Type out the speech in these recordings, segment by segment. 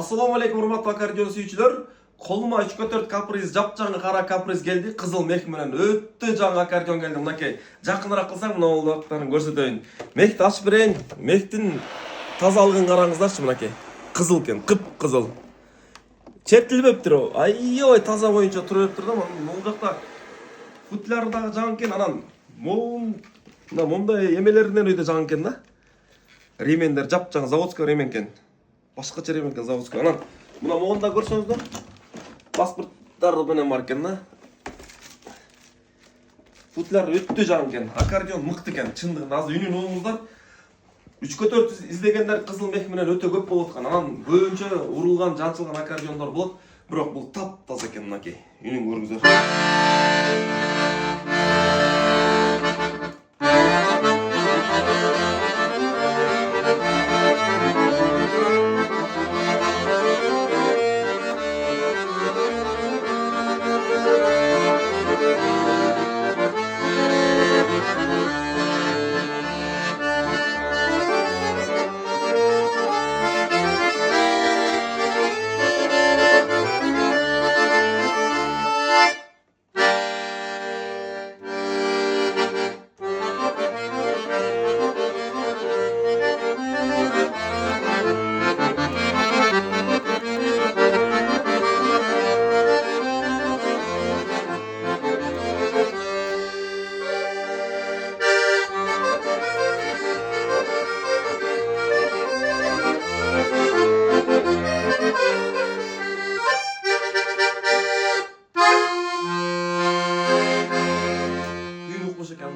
Assalamu alaikum урматтуу аккордеон сүйүүчүлөр. Колума 3/4 каприз, жапжаңы кара каприз келди. Кызыл мех менен өтө жаңы аккордеон келди. Мынакей. Жакыныраак кылсаң, мына улактарын көрсөтөйүн. Мехти ачып берейин. Мехтин тазалыгын караңыздарчы, мынакей. Кызыл экен, кып-кызыл. Чертилбептир. Айой, таза боюнча тура бериптир да. Могул жакта футляры дагы жаңы экен. Анан мындай эмелеринен өйдө жаңы экен да. Ремендер жапжаң заводской ремен экен. Башкача ремен экен заводской. Анан мына могунда көрсөңүздөр. Паспорттар менен бар экен да. Футляр өтө жаңы экен. Аккордеон мыкты экен. Чындыгында азыр үнүн угуңуздар. 3/4 издегендер кызыл мех менен өтө көп болуп аткан. Анан көбүнчө урулган, жанчылган аккордеондор болот. Бирок бул таптаза экен мынакей. Үнүн көрүңүздөр.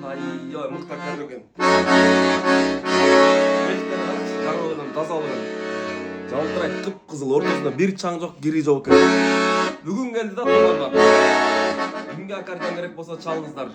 Айой, мыкты аккордеон экен. Жаңылыгын, тазалыгын. Жалтырайт, кып-кызыл, ортосунда бир чаң жок, кири жок экен. Бүгүн келди да товарлар. Кимге аккордеон керек болсо чалыңыздар.